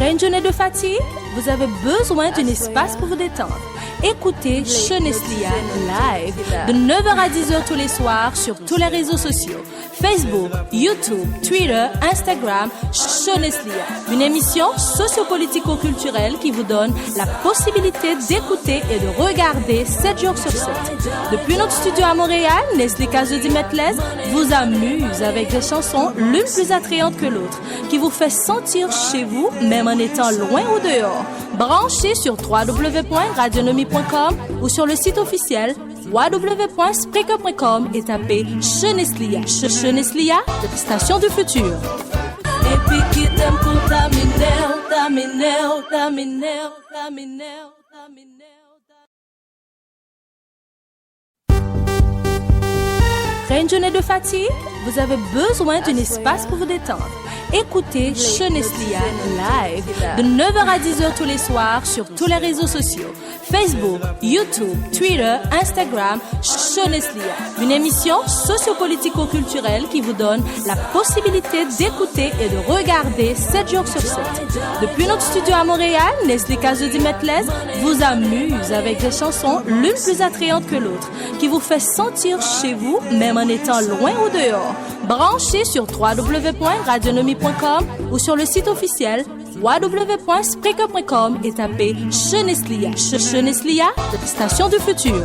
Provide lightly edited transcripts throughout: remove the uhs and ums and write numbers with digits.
Après une journée de fatigue, vous avez besoin d'un espace pour vous détendre. Écoutez Cheneslia live de 9h à 10h tous les soirs sur tous les réseaux sociaux. Facebook, YouTube, Twitter, Instagram, Cheneslia. Une émission sociopolitico-culturelle qui vous donne la possibilité d'écouter et de regarder 7 jours sur 7. Depuis notre studio à Montréal, Nestlé Kazodi Metles vous amuse avec des chansons l'une plus attrayantes que l'autre, qui vous fait sentir chez vous, même en étant loin ou dehors. Branchez sur www.radionomie.com ou sur le site officiel www.spreaker.com et tapez Cheneslia. Cheneslia, station du futur. Après une journée de fatigue, vous avez besoin d'un espace pour vous détendre. Écoutez Cheneslia live de 9h à 10h tous les soirs sur tous les réseaux sociaux. Facebook, YouTube, Twitter, Instagram, Cheneslia. Une émission sociopolitico-culturelle qui vous donne la possibilité d'écouter et de regarder 7 jours sur 7. Depuis notre studio à Montréal, Nestlé Kazodi Metles vous amuse avec des chansons l'une plus attrayantes que l'autre, qui vous fait sentir chez vous, même en étant loin ou dehors. Branchez sur www.radionomie.com ou sur le site officiel www.spreaker.com et tapez Cheneslia. Cheneslia, station du futur.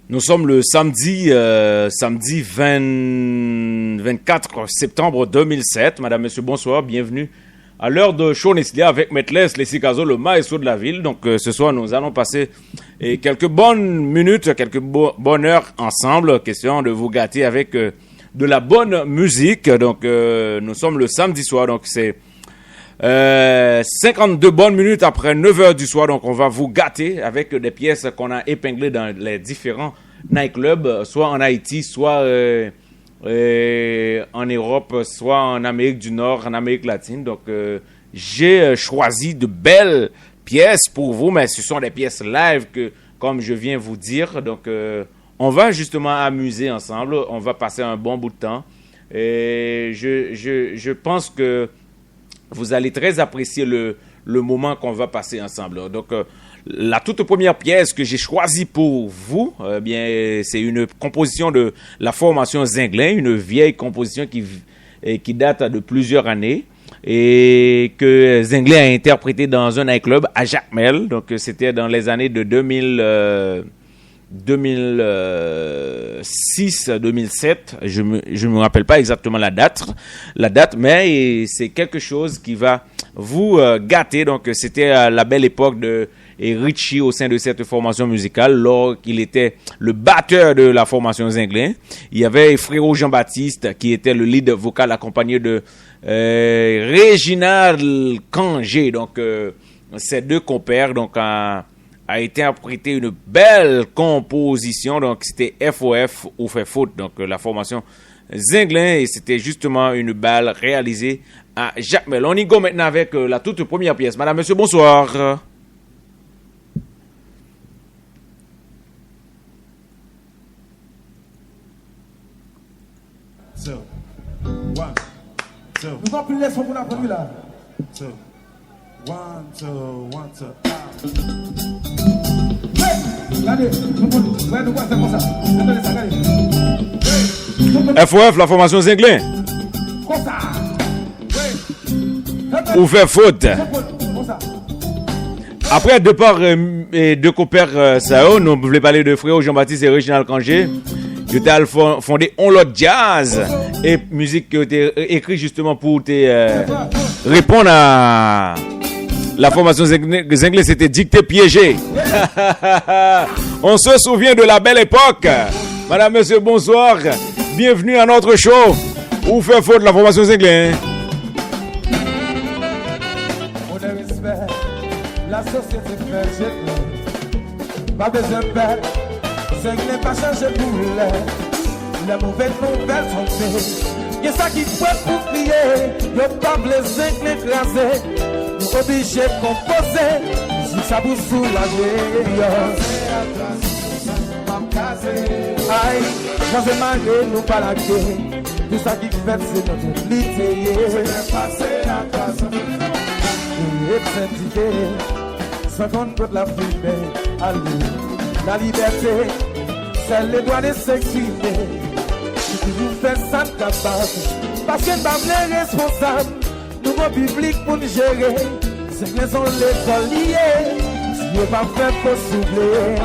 Nous sommes le samedi 24 septembre 2007. Madame, monsieur, bonsoir, bienvenue à l'heure de Cheneslia avec Metles Lessikazo, le maestro de la ville. Donc ce soir, nous allons passer quelques bonnes minutes, quelques bonnes heures ensemble, question de vous gâter avec de la bonne musique. Donc nous sommes le samedi soir, donc c'est 52 bonnes minutes après 9h du soir. Donc on va vous gâter avec des pièces qu'on a épinglées dans les différents nightclubs, soit en Haïti, soit en Europe, soit en Amérique du Nord, en Amérique latine. Donc, j'ai choisi de belles pièces pour vous, mais ce sont des pièces live que, comme je viens vous dire, donc on va justement amuser ensemble, on va passer un bon bout de temps. Et je pense que vous allez très apprécier le moment qu'on va passer ensemble. Donc, la toute première pièce que j'ai choisie pour vous, c'est une composition de la formation Zinglin, une vieille composition qui date de plusieurs années et que Zinglin a interprété dans un nightclub à Jacmel. Donc, c'était dans les années de 2006-2007, je me rappelle pas exactement la date, mais c'est quelque chose qui va vous gâter. Donc c'était la belle époque de Richie au sein de cette formation musicale, lors qu'il était le batteur de la formation Zinglin. Il y avait frérot Jean-Baptiste qui était le lead vocal accompagné de Réginald Kangé. Donc ces deux compères a été interprété une belle composition. Donc c'était FOF ou fait faute, donc la formation Zinglin, et c'était justement une balle réalisée à Jacmel. On y go maintenant avec la toute première pièce. Madame, monsieur, bonsoir. Nous avons plus laissé pour la première là. One, two. Regardez, nous voir ça comme ça. Attendez ça, regardez. FOF, la formation Zinglin. Comme ça. Ou fait faute. Comme ça. Après départ deux compères Sao, nous voulons parler de frère Jean-Baptiste et Réginald Kangé. Ils ont fondé On Lot Jazz et musique qui a été écrite justement pour répondre à la formation Zinglin, c'était dicté piégé. On se souvient de la belle époque. Madame, monsieur, bonsoir. Bienvenue à notre show. Où fait faute la formation Zinglin? On est respect. La société fait jeter. Pas besoin de peur. Zinglin pas changé pour l'air. Les mauvaises nouvelles sont faites. Y'a ça qui peut pour crier. Y'a pas les Zinglin écrasés. Nous obligés de composer. Si ça vous soulage. Ah, aïe, j'en ai marre, nous pas la guerre. Tout ça qui fait, c'est notre lité. C'est passé à toi, sans syndiqué, sans compte contre la fumée. Allez, la liberté, c'est le droit de s'exprimer. Si toujours fait ça de capable, parce que nous sommes responsables, nous sommes publics pour nous gérer. C'est que sont l'école liée, si on pas fait pour souffler.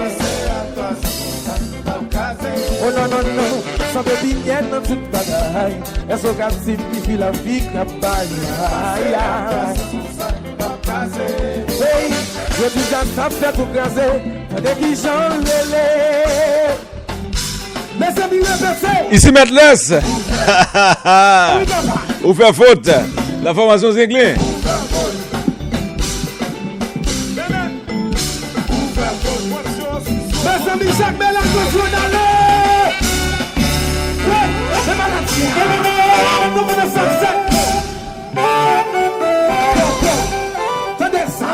Oh non, non, non, ça veut bien dans toute bagaille. Est-ce qu'on simplifie la vie que la baille? Hey, je dis à ça fait tout graser, dès qu'ils j'en l'élève. Mes amis reversés. Ici, Metles. Vous faites faute. La formation Zinglin. Mes amis, Jacques Bella, continue d'aller. C'est malade. Nous venons ça. Tenez ça.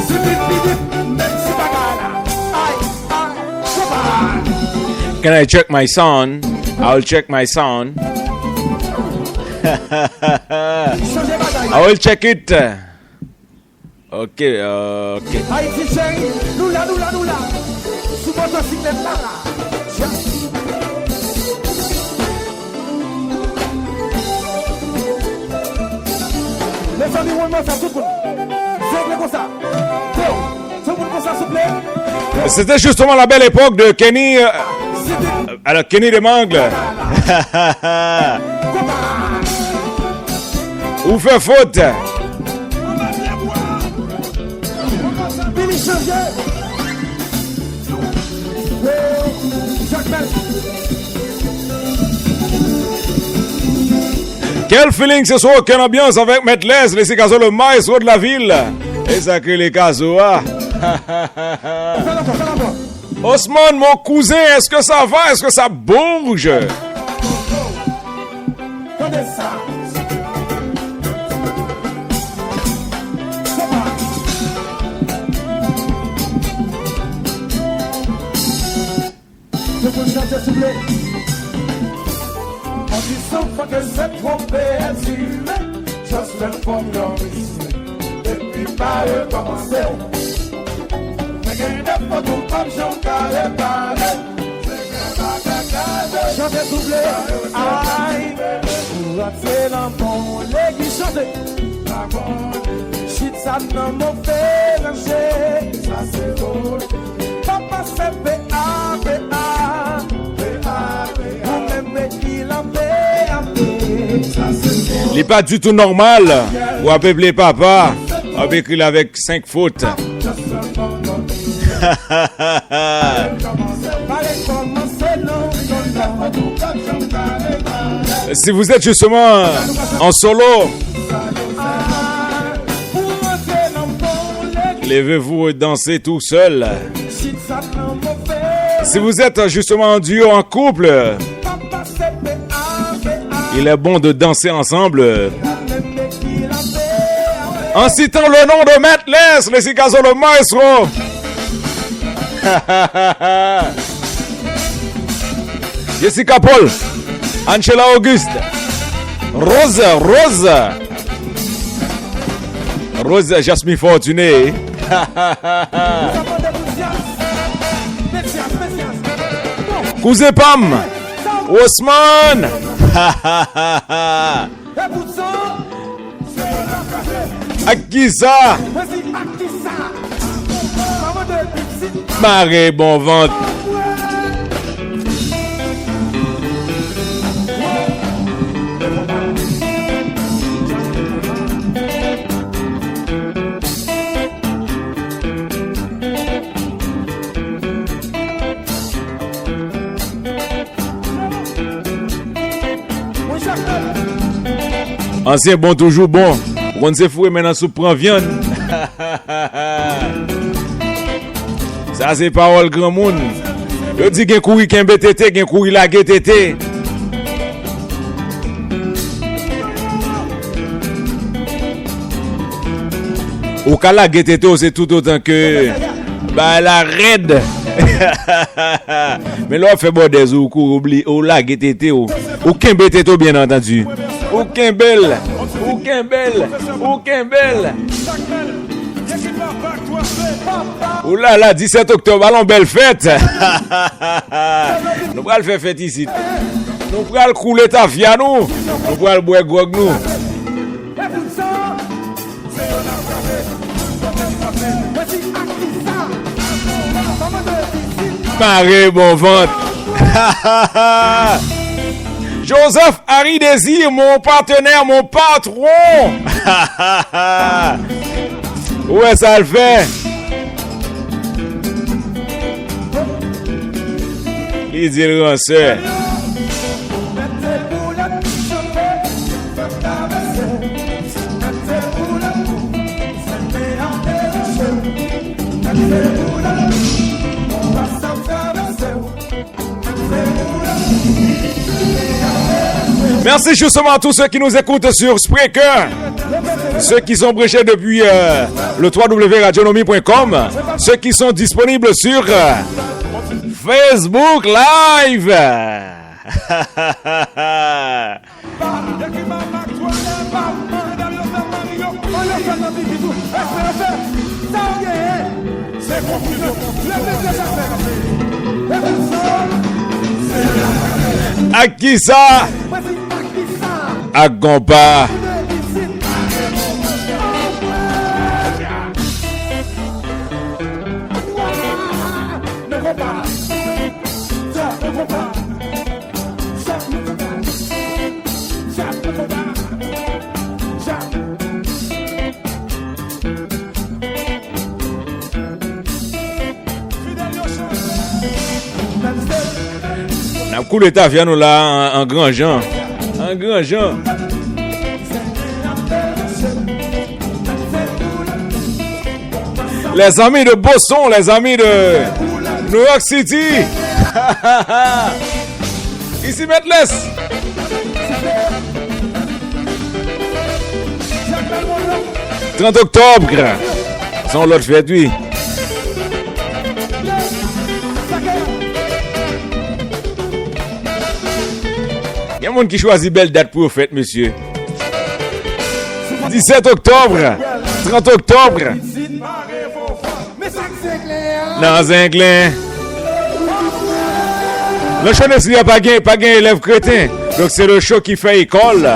C'est vite, même si bagala. Aïe, aïe, Can I check my sound? I'll check my sound. I will check it. Okay, okay. Haïti chérie, nous là. Sous votre cyclette là. Les amis, on va faire tout le monde. C'est comme ça. Tout le monde comme ça, s'il vous plaît. C'était justement la belle époque de Kenny. Alors, Kenny de Mangle. Où fait faute? Quel feeling ce soir, quelle ambiance avec Metles, les Caso, le maestro de la ville. Et ça crée les Caso. Osman, mon cousin, est-ce que ça va? Est-ce que ça bouge? Je peux chanter, s'il vous plaît. On dit sauf que c'est trompé, assumé. Just learn from your mistake. Et puis pas recommencer. Mais qu'il y a une photo comme Jean Carré parler. Chantez, s'il vous plaît. Aïe. Pour rater l'ampon, les qui chantent. Shit, ça n'a m'en fait ranger. Ça c'est beau. Papa c'est P.A. Il n'est pas du tout normal. Ou appeler papa. Avec il avec 5 fautes. Si vous êtes justement en solo, levez-vous et dansez tout seul. Si vous êtes justement en duo, en couple, il est bon de danser ensemble. En citant le nom de Metles, les Caso, le maestro. Jessica Paul, Angela Auguste, Rose Jasmine Fortuné. Cousin Pam, Osman. Akisa. Marée bon ventre. Ancien bon, toujours bon. On se fout maintenant sous prend viande. Ça c'est parole grand monde. Je dis qu'il y a un courri qui est BTT, qu'il y a un courri la GTT. Au cas la GTT, c'est tout autant que Bah la raide. Mais là on fait bon des ou oublie ou la tété ou kembe této bien entendu. Ou kembel. Ou kembel. Ou kembel. Ou là 17 octobre allons belle fête. Nous pral faire fête ici. Nous pral couler ta fia nous. Nous pral boire grog nous. Maré bon ventre. Joseph Harry Désir, mon partenaire, mon patron. Ouais, ça le fait. Il dit le ranceur. Merci justement à tous ceux qui nous écoutent sur Spreaker, ceux qui sont branchés depuis le www.radionomie.com, ceux qui sont disponibles sur Facebook Live. À qui ça? À Gompa. Un coup d'état vient nous là en grand Jean. En grand Jean. Les amis de Boston, les amis de New York City. Ici, Metles. « 30 octobre. Son l'autre fête, oui. Il y a un monde qui choisit belle date pour fête, monsieur. 17 octobre. 30 octobre. Dans un clin. Le show n'est pas gain élève crétin. Donc c'est le show qui fait école.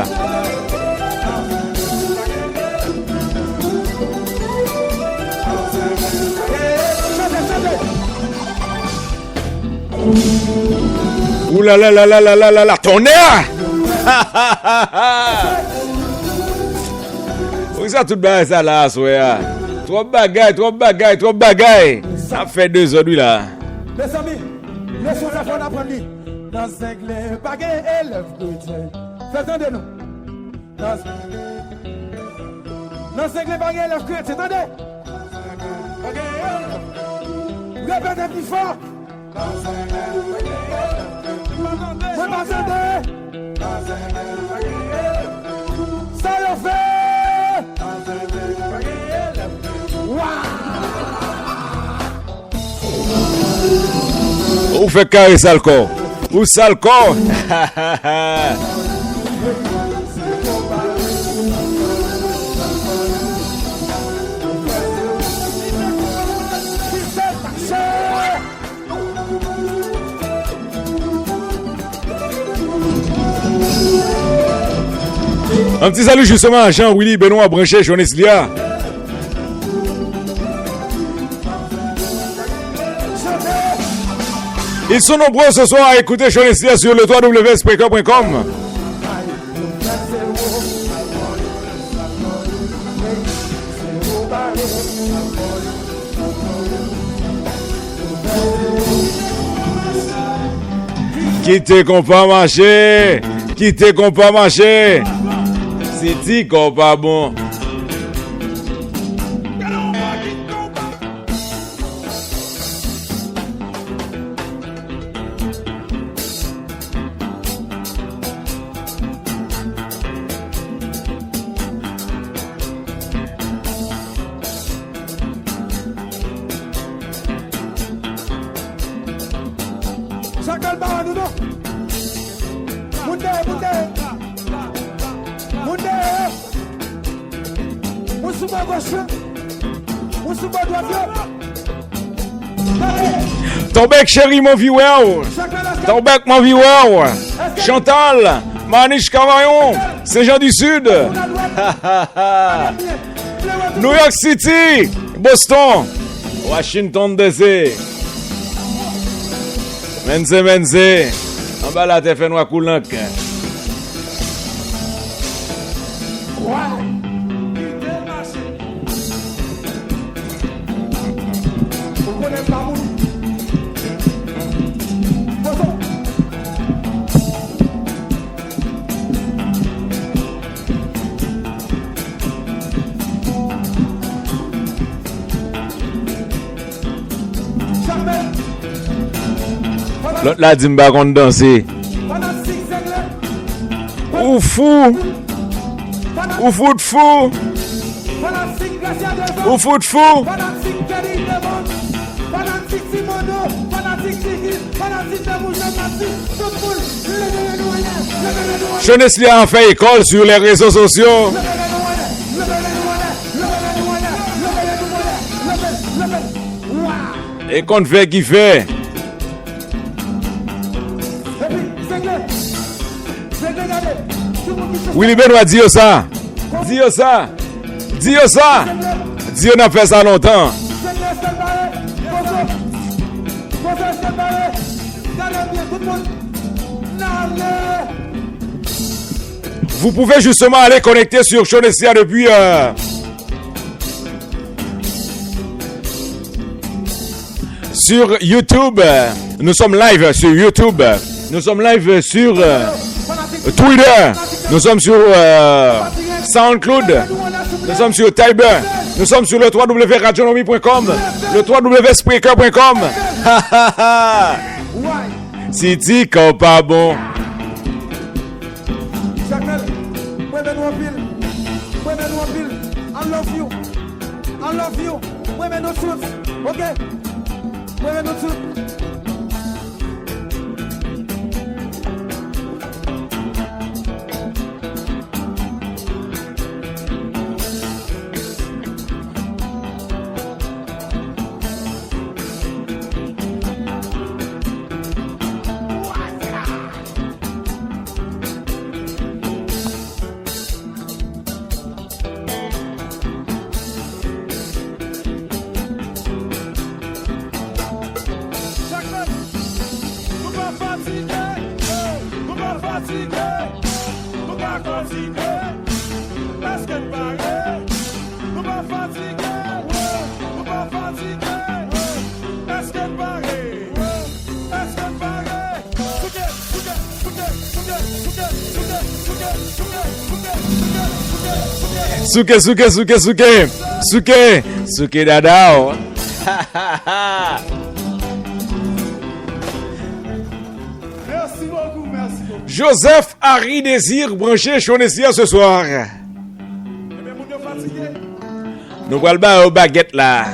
Ouh là là là là là là là là, tonnerre! Oui, ça tout bas ça là, soya. Trop bagaille. Ça fait 2 heures lui là. Les amis, laissons la fin d'apprendre. Dans un glin, bagaille élève chrétien. Faites nous. Dans un glin, bagaille élève chrétien. Attendez. Répétez plus fort. Ça le fait. Ou fait carré ça le corps. Ou ça le corps. Un petit salut justement à Jean-Willy Benoît Branchet, Jonas Lia. Ils sont nombreux ce soir à écouter Jonas Lia sur le www.spreaker.com. Quittez qu'on pas marcher. Quittez qu'on pas marcher. C'est dit qu'on pas bon. Chacal Baradouno. Moundé. Moussouba gauche. Moussouba droite. Ton bec chéri mon viewer. Ton bec mon viewer. Chantal. Maniche Cavaillon. Saint-Jean du Sud. New York City. Boston. Washington DC. Menze. En bas là, t'es fait noir coulant. L'autre là dit m'ba kon danser. Ou fou. Ou fou de fou. Ou fou de fou. Jeunesse li a fait école sur les réseaux sociaux. Et qu'on fait qui fait. Willy Benoît, dis-yo ça. Dis-yo ça. Dis-yo n'a fait ça longtemps. Vous pouvez justement aller connecter sur Shonestia depuis sur YouTube. Nous sommes live sur YouTube. Nous sommes live sur Twitter. Nous sommes sur SoundCloud. Nous sommes sur Tiber. Nous sommes sur le www.radionomie.com. Le www.spreaker.com. City comme pas bon. I love you. Women no truth. Okay. Women no truth. Souke dadao. Merci beaucoup. Joseph Harry Désir branché Shonestia ce soir. Nous allons bas au baguette là.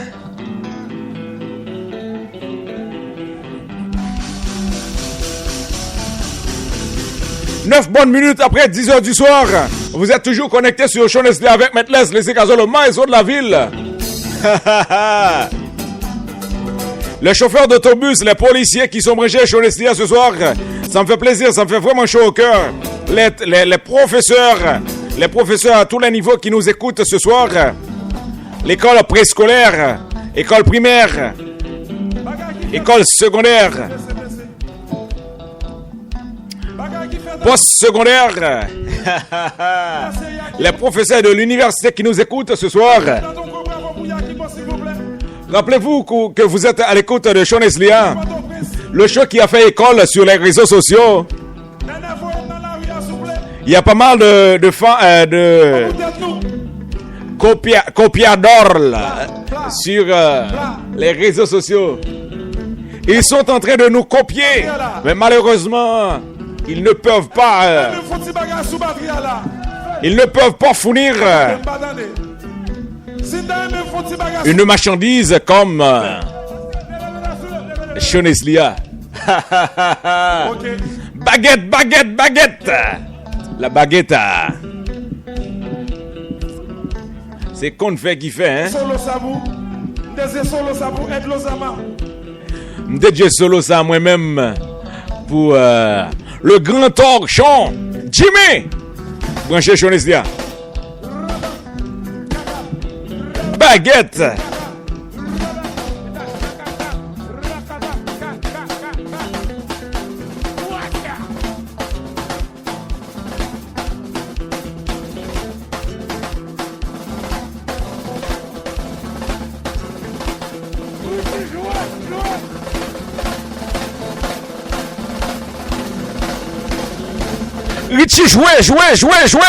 Neuf bonnes minutes après 10h du soir. Vous êtes toujours connectés sur Shonestia avec Maître Les Écazoles, le maestro de la ville. Les chauffeurs d'autobus, les policiers qui sont branchés à Shonestia ce soir. Ça me fait plaisir, ça me fait vraiment chaud au cœur. Les professeurs à tous les niveaux qui nous écoutent ce soir. L'école préscolaire, école primaire, école secondaire, post-secondaire. Les professeurs de l'université qui nous écoutent ce soir. Rappelez-vous que vous êtes à l'écoute de Shonestia, le show qui a fait école sur les réseaux sociaux. Il y a pas mal de copiadors sur les réseaux sociaux. Ils sont en train de nous copier, mais malheureusement, ils ne peuvent pas. Ils ne peuvent pas fournir une marchandise comme Shonestia. Ok. Baguette, baguette, baguette. La baguette. C'est qu'on fait qui fait, hein? Solo Sabou. Désir solo Sabou. Aide Lozama. DJ solo ça moi-même. Pour le grand torchon. Jimmy. Branchez Choneslia. Baguette. Richie, jouez, jouez, jouez, jouez.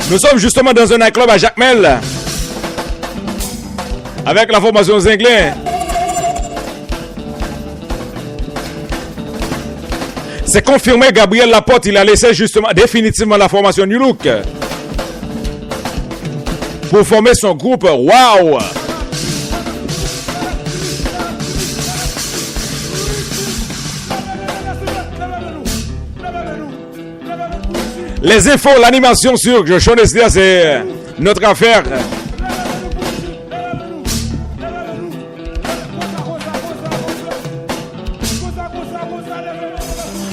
Nous sommes justement dans un nightclub à Jacmel avec la formation Zinglin. C'est confirmé, Gabriel Laporte, il a laissé justement définitivement la formation New Look pour former son groupe Wow. Les infos, l'animation sur Choneslia, c'est notre affaire.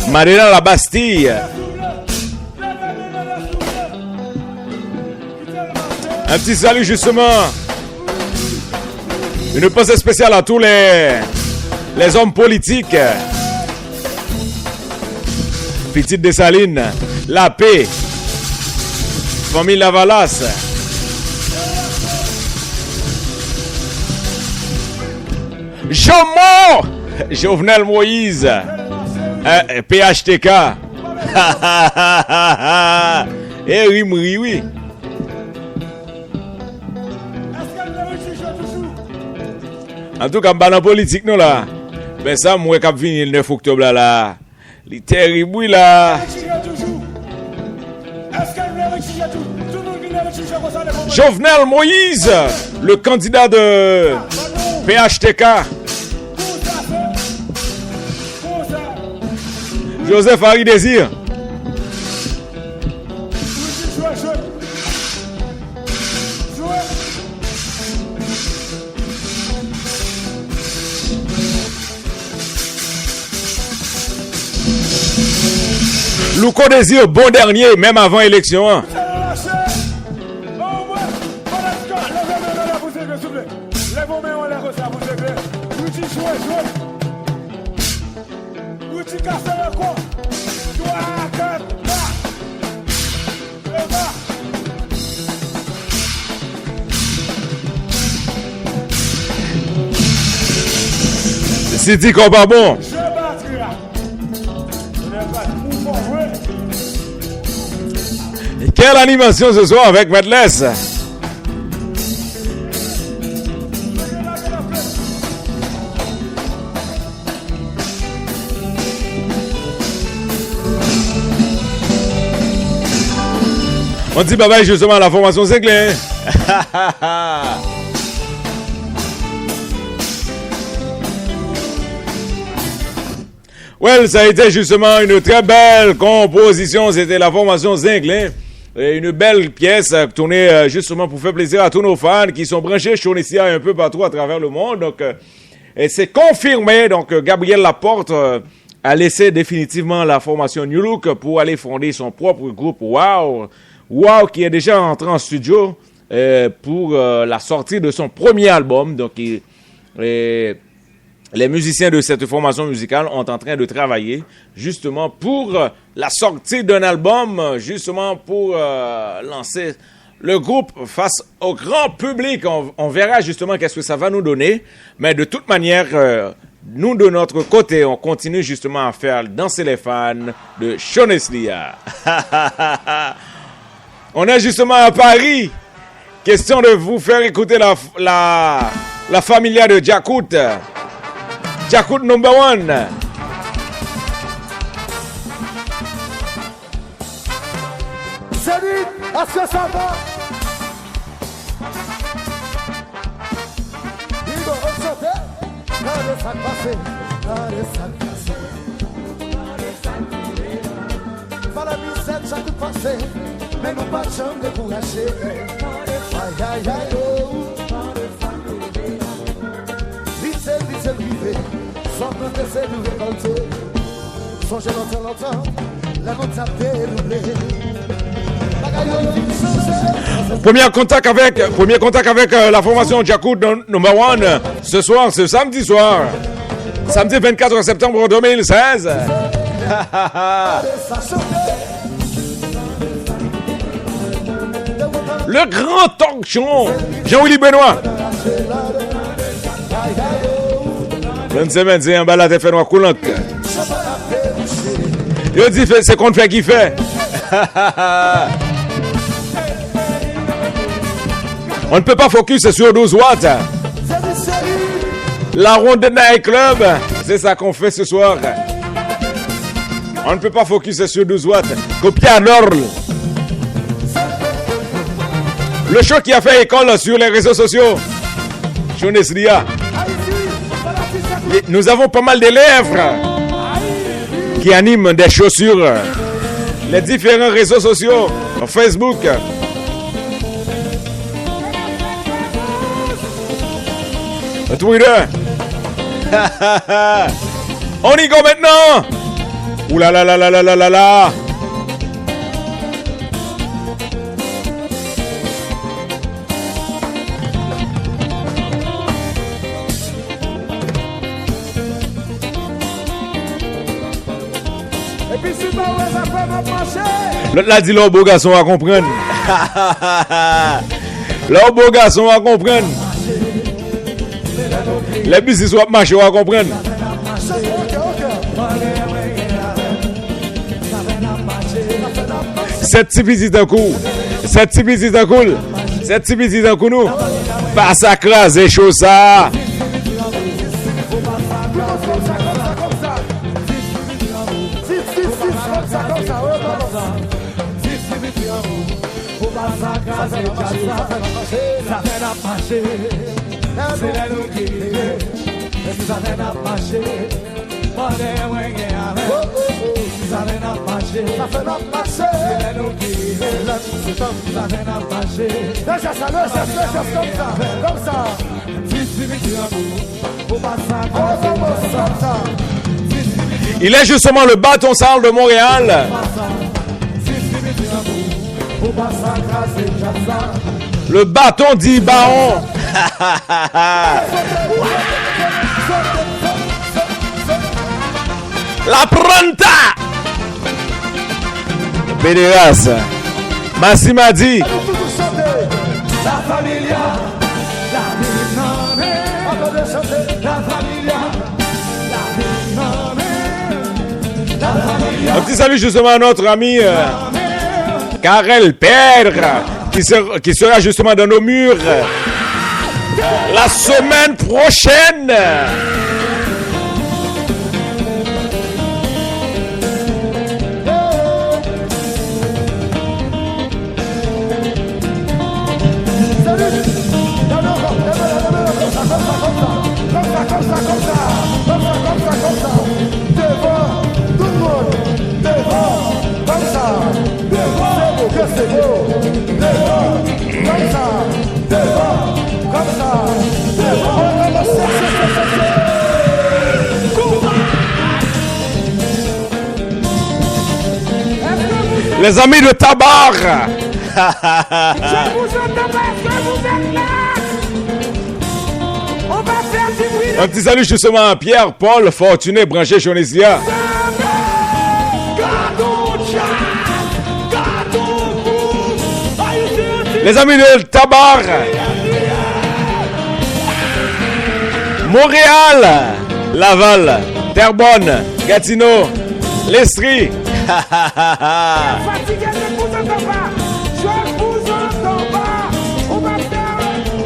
Marina la Bastille. Un petit salut justement. Une pensée spéciale à tous les hommes politiques. Petite Dessalines, La Paix, famille Lavalas. Jomo, Jovenel Moïse, PHTK. Et Rimri, oui. En tout cas, dans la politique, nous là. Ben ça, moi, qui venu le 9 octobre là. Les terribles là. Jovenel Moïse, le candidat de PHTK. Joseph Harry Désir. Louko Désir, bon dernier, même avant élection. Hein. C'est dit qu'on va bon. Quelle animation ce soir avec Madless. On dit bye bye justement à la formation Zinglin. Well, ça a été justement une très belle composition. C'était la formation Zinglin. Et une belle pièce tournée justement pour faire plaisir à tous nos fans qui sont branchés sur Choneslia un peu partout à travers le monde. Donc, et c'est confirmé. Donc, Gabriel Laporte a laissé définitivement la formation New Look pour aller fonder son propre groupe Wow. Wow qui est déjà entré en studio pour la sortie de son premier album. Donc, les musiciens de cette formation musicale sont en train de travailler justement pour la sortie d'un album, justement pour lancer le groupe face au grand public. On verra justement qu'est-ce que ça va nous donner. Mais de toute manière, nous, de notre côté, on continue justement à faire danser les fans de Shoneslia. On est justement à Paris. Question de vous faire écouter la familia de Jakut. Jakut number 1. Salut, à ce ça va. Il va chanter. Dans les sacs passés, dans les sacs passés. Par la misère, ça tout passé. Mais nous pas de chambre découragée. Aïe, aïe, aïe, oh. Vite, vite, sans prendre c'est nous récolter. Songez longtemps, la note a déroulé. Premier contact avec la formation Jakut number 1 ce soir, ce samedi soir. Samedi 24 septembre 2016. Le grand talk show Jean-Willy Benoît. 25 en bas la fait noir coulante. Il dit c'est qu'on fait qui fait. On ne peut pas focus sur 12 watts. La ronde de Night Club, c'est ça qu'on fait ce soir. On ne peut pas focus sur 12 watts. Copier à l'orle. Le show qui a fait école sur les réseaux sociaux. Shoneslia. Nous avons pas mal d'élèves qui animent des shows sur les différents réseaux sociaux. Facebook. Twitter. On y go maintenant. Ouh là là là là là là là là. Et puis si pas ouais, ça peut m'approcher. L'autre là dit l'autre beau garçon à comprendre. L'autre beau garçon à comprendre. Les business soit marché à comprendre. Cette petite visite en cours. Cette petite visite en cours. Cette petite visite en cours nous. Pas ça craser chaud ça. Il est justement le bâton sale de Montréal. Le bâton dit baron. La pronta. Pédéras. Massima dit. La familia. Un petit salut justement à notre ami Karel Perdre qui sera justement dans nos murs la semaine prochaine. Les amis de Tabar. Je vous entends pas, est-ce que vous êtes là? On va faire du bruit. Un petit salut justement à Pierre, Paul, Fortuné, branché, Jonésia. Les amis de Tabar. Montréal. Laval, Terrebonne, Gatineau, l'Estrie. Fatigué, je vous entends pas. Je vous entends pas. On va faire du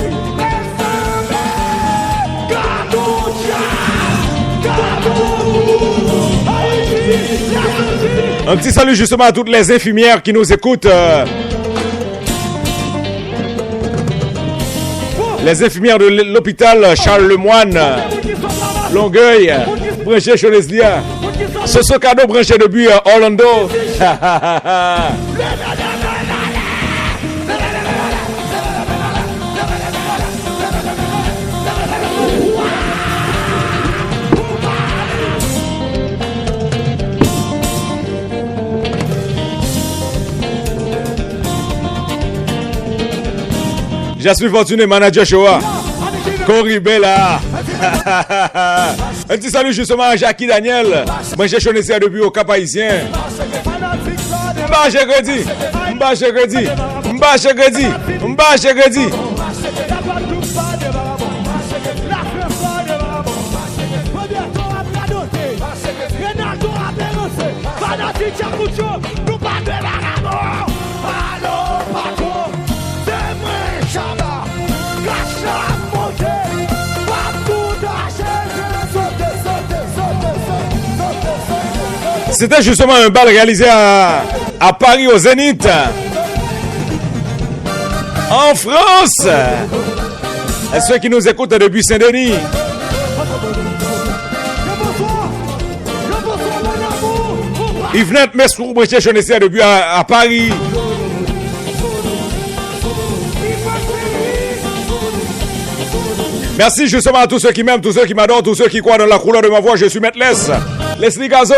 oui. Un petit salut justement à toutes les infirmières qui nous écoutent. Les infirmières de l'hôpital Charles Lemoine, Longueuil, branché chez Leslia. Ce sont cadeau branché depuis Orlando. Jasmine Fortuné, manager Showa. Cory Bella. Un petit salut justement à Jackie Daniel. Moi j'ai choisi depuis au Cap Haïtien. Mba Chegredi. C'était justement un bal réalisé à Paris au Zénith. En France. Et ceux qui nous écoutent depuis Saint-Denis. Yvette Messou, Breché Chonessia depuis à Paris. Merci justement à tous ceux qui m'aiment, tous ceux qui m'adorent, tous ceux qui croient dans la couleur de ma voix. Je suis Maître Leslie Gazo.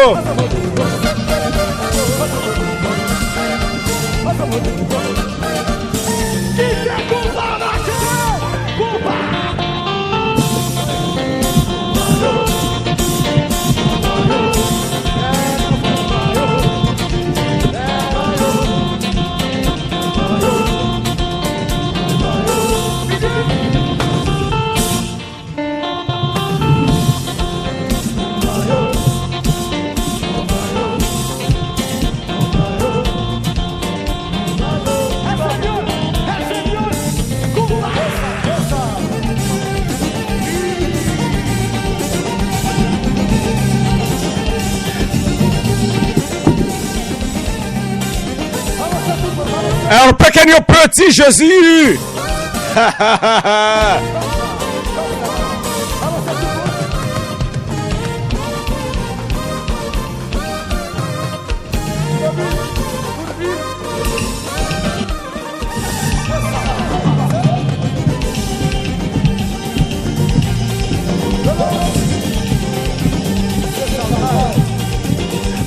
Un pequeño petit Jésus.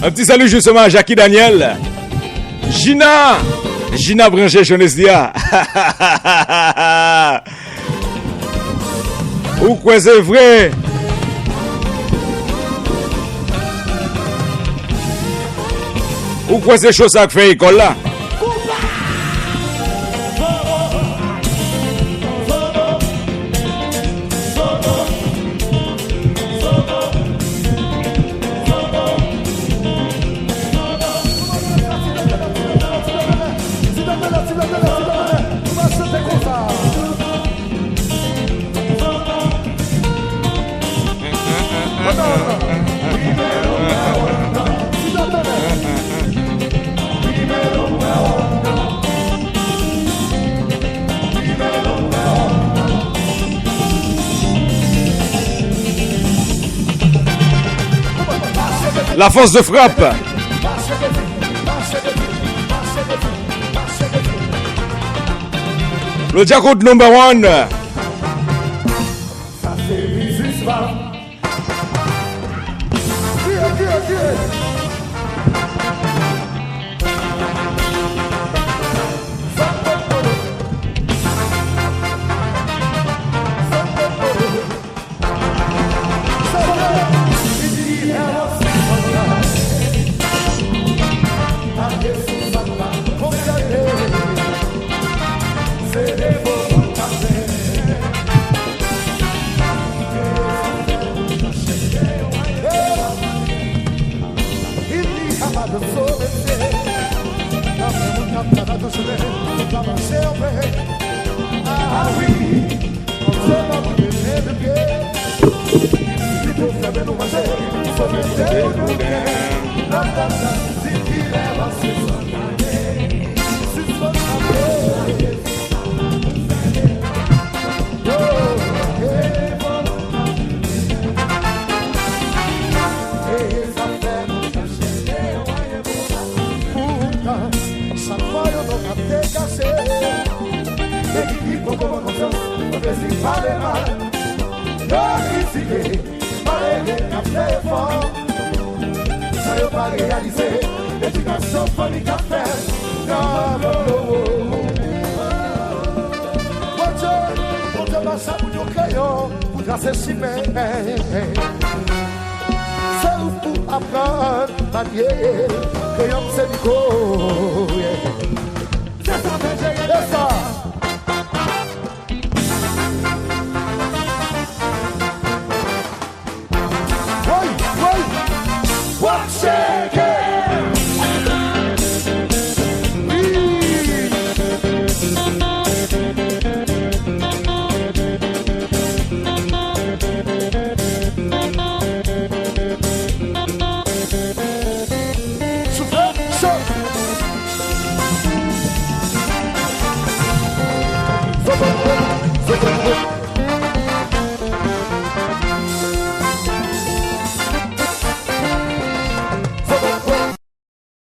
Un petit salut justement à Jackie Daniel. Gina Branché Chonesdia. Ou quoi c'est vrai? Ou quoi c'est chose à faire école là? La force de frappe. Le Jacob number one.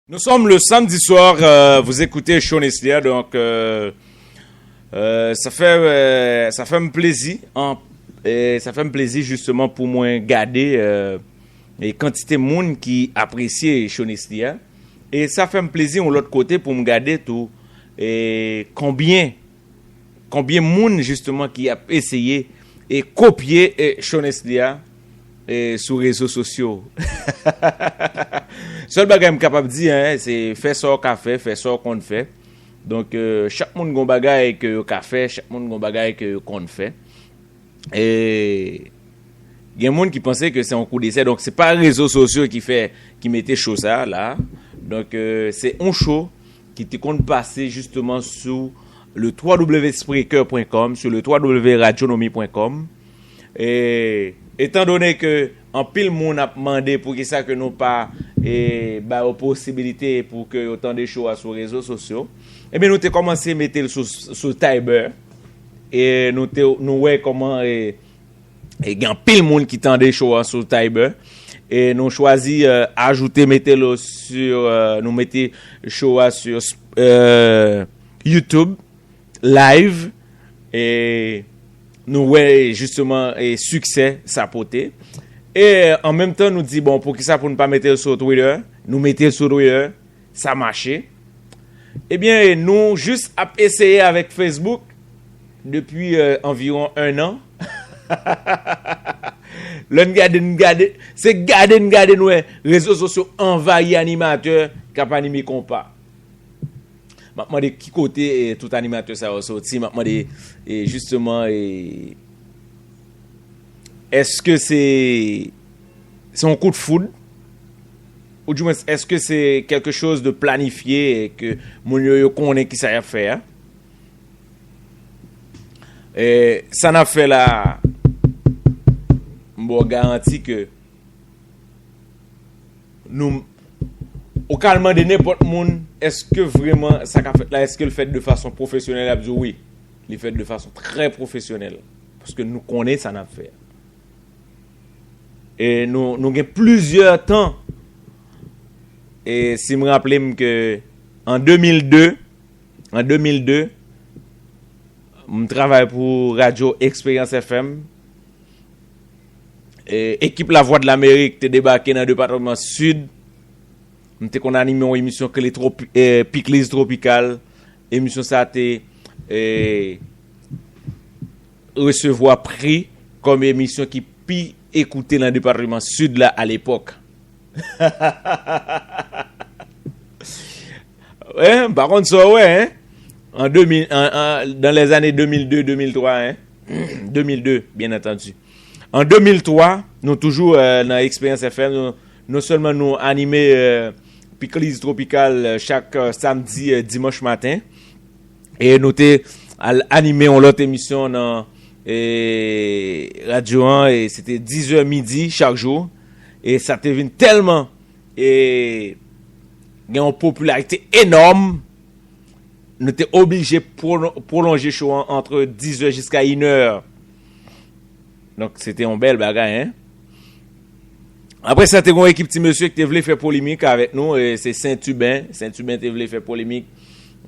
Nous sommes le samedi soir, vous écoutez Sean Eslia, donc ça fait un plaisir, ça fait un plaisir justement pour moi garder et quantité de monde qui apprécie Sean Eslia, et ça fait un plaisir de l'autre côté pour me garder tout et combien monde justement qui a essayé et copier Sean Eslia sur les réseaux sociaux. Seul bagage que je suis capable de dire, c'est faire ça qu'on fait, faire ça qu'on fait. Donc, chaque monde a un bagage qu'on fait, chaque monde a un bagage qu'on fait. Et il y a des gens qui pensaient que c'est un coup d'essai. Donc, ce n'est pas les réseaux sociaux qui mettaient chaud ça là. Donc, c'est un show qui te compte passer justement sur le www.spreaker.com, sur le www.radionomie.com. Et étant donné que en pile monde a demandé pour que ça que nous pas aux possibilités pour que autant de choses sur les réseaux sociaux, et bien nous avons commencé à mettre sur Tiber, et nous ouais comment et grand pile monde qui tend des choses sur Tiber, et nous choisi ajouter mettre sur nous mettre choses sur YouTube live, et nous ouais justement et succès sapoté. Et en même temps nous dit bon pour qui ça pour ne pas mettre sur Twitter, nous mettre sur Twitter, ça marchait. Eh bien nous juste à essayer avec Facebook depuis environ 1 an. C'est garder nous réseaux sociaux envahis animateurs cap animer compas. Maintenant de qui côté tout animateur ça ressorti maintenant et justement est-ce que c'est un coup de foudre ou du moins est-ce que c'est quelque chose de planifié et que mon yo connaît qui ça a faire et ça n'a fait là bon garantie que nous au calme de n'importe monde, est-ce que vraiment ça qu'a fait là, est-ce que le fait de façon professionnelle a dit oui, le fait de façon très professionnelle parce que nous connaissons ça n'a fait. Et nous avons plusieurs temps. Et si me rappelez que en 2002, je travaille pour Radio Expérience FM. Et équipe La Voix de l'Amérique t'est débarqué dans le département sud. On a animé une émission que les Piclis Tropical. Émission ça a été recevoir prix comme émission qui pi écouter dans le département sud là à l'époque. Ouais, par contre ça ouais hein? En 2000 dans les années 2002-2003 hein? 2002 bien entendu. En 2003, nous toujours dans Expérience FM, non seulement nous animé Piclis Tropical chaque samedi, dimanche matin. Et nous t'avons animé une autre émission dans Radio 1 et c'était 10h midi chaque jour. Et ça t'est venu tellement et il y a une popularité énorme. Nous t'es obligé de prolonger le show entre 10h jusqu'à 1h. Donc c'était une belle bagarre, hein. Après ça, t'es une équipe petit monsieur qui te voulait faire polémique avec nous, et c'est Saint-Hubin. Saint-Hubin te voulait faire polémique,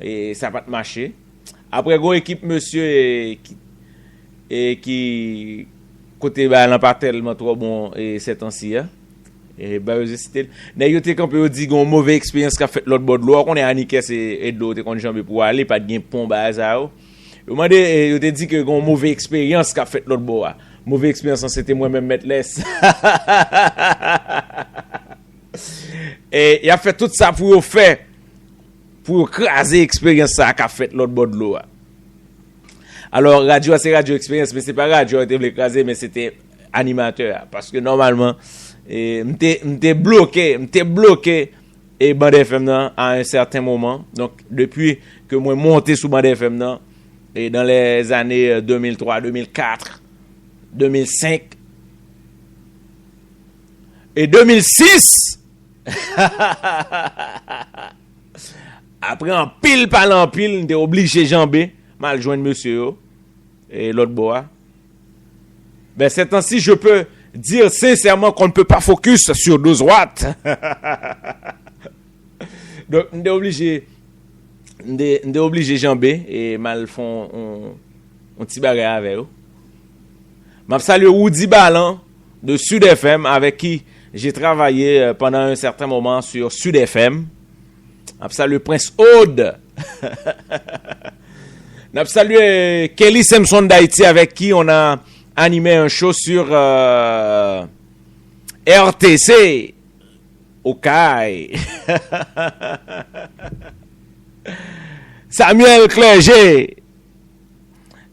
et ça n'a pas marché. Après, une équipe monsieur qui côté bah, n'a pas tellement trop bon, et c'est ainsi, hein. Et bah, c'était. D'ailleurs, t'es quand on dit qu'on mauvaise expérience qu'a fait l'autre bord de l'eau, qu'on est aniqué, et de l'autre, qu'on jambe pour aller, pas de gain pont, bah, ça. Au moment donné, je t'ai dit que qu'on mauvaise expérience qu'a fait l'autre bord. Mauvaise expérience, c'était moi-même mettre laisse. Et il a fait tout ça pour craser l'expérience ça qu'a fait l'autre bord de l'eau. Alors radio c'est radio expérience, mais c'est pas radio qui était écrasé, mais c'était animateur parce que normalement m'était bloqué et Band FM à un certain moment. Donc depuis que moi monté sous Band FM et dans les années 2003, 2004, 2005 et 2006 après en pile par en pile on était obligé jamber mal joindre monsieur et l'autre bois. Ben ces temps-ci je peux dire sincèrement qu'on ne peut pas focus sur 12 watts. Donc on est obligé jamber et mal font on petit bagarre avec eux. Je salue Woody Ballan de Sud FM avec qui j'ai travaillé pendant un certain moment sur Sud FM. Je salue Prince Aude. Je salue Kelly Simpson d'Haïti avec qui on a animé un show sur RTC au CAI. Samuel Clerget.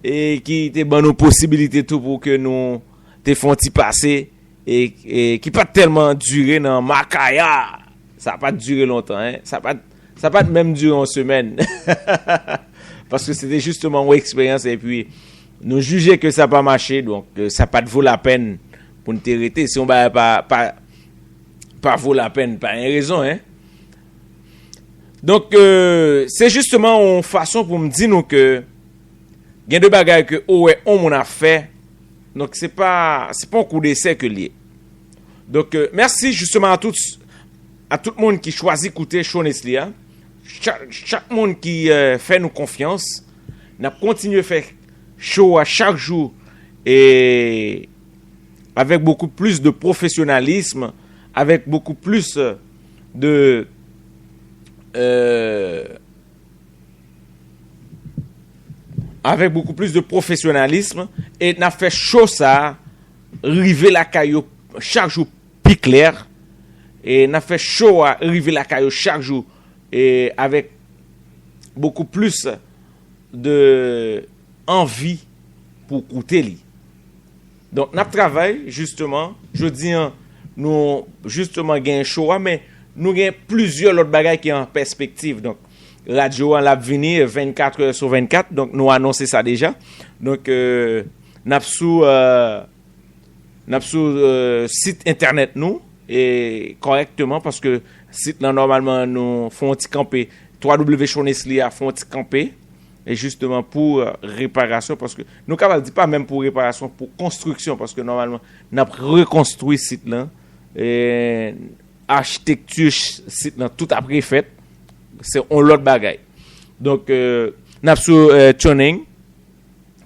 Et qui te donne nos possibilités tout pour que nous te font y passer et qui pas tellement durer dans Makaya. Ça n'a pas duré longtemps, hein. Ça pas même duré une semaine. Parce que c'était justement une expérience et puis nous juger que ça n'a pas marché, donc ça pas vaut la peine pour nous t'arrêter. Si on va pas vaut la peine, pas une raison, hein. Donc c'est justement une façon pour me dire nous que il y a deux bagages que on a fait. Donc c'est pas un coup d'essai que lié. Donc merci justement à tout le monde qui choisit écouter Show Neslia. Chaque monde qui fait nous confiance. N'a continué à faire show à chaque jour et avec beaucoup plus de professionnalisme, avec beaucoup plus de professionnalisme et n'a fait chaud ça river la caillou chaque jour plus clair et n'a fait chaud à river la caillou chaque jour et avec beaucoup plus de envie pour écouter lui. Donc n'a travail justement, je dis nous justement gain chaud mais nous gain plusieurs autres bagages qui en perspective. Donc radio en l'avenir 24 heures sur 24, donc nous annoncer ça déjà. Donc n'a sous site internet nous et correctement parce que site là normalement nous font petit camper www.choneslia font petit camper et justement pour réparation parce que nous capable dit pas même pour réparation, pour construction parce que normalement n'a reconstruit site là et architecture site là tout après fait. C'est un lot de bagaille. Donc n'a sous tuning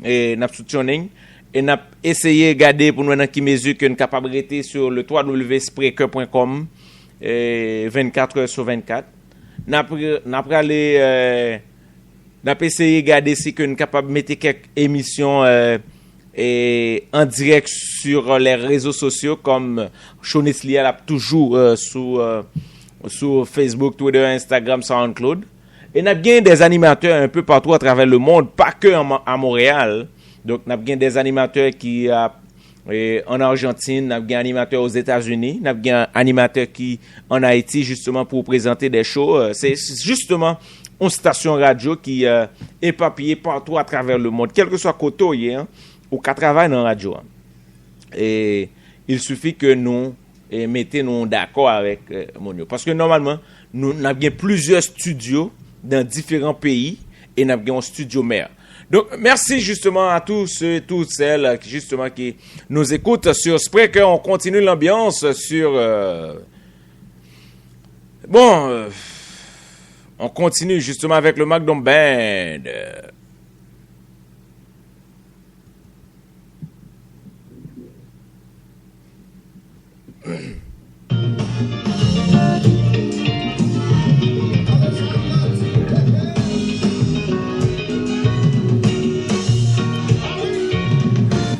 et n'a essayé regarder pour nous dans qui mesure que nous capable rester sur le www.spreaker.com 24 heures sur 24. N'a essayé regarder si que nous capable mettre quelques émissions et en direct sur les réseaux sociaux comme Show Neslia là toujours sur Facebook, Twitter, Instagram, SoundCloud. Et nous avons des animateurs un peu partout à travers le monde, pas que à Montréal. Donc, nous avons des animateurs qui Et en Argentine, nous avons un animateur aux États-Unis, nous avons un animateur qui en Haïti justement pour présenter des shows. C'est justement une station radio qui est éparpillée partout à travers le monde, quel que soit côté hein, ou qu'à travailler dans la radio. Et il suffit que nous mettons d'accord avec Monio. Parce que normalement, nous avons plusieurs studios dans différents pays et nous avons un studio mère. Donc, merci justement à tous ceux et toutes celles justement qui nous écoutent sur Spreaker. On continue l'ambiance sur... on continue justement avec le Magnum Band.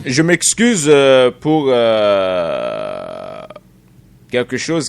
Je m'excuse pour quelque chose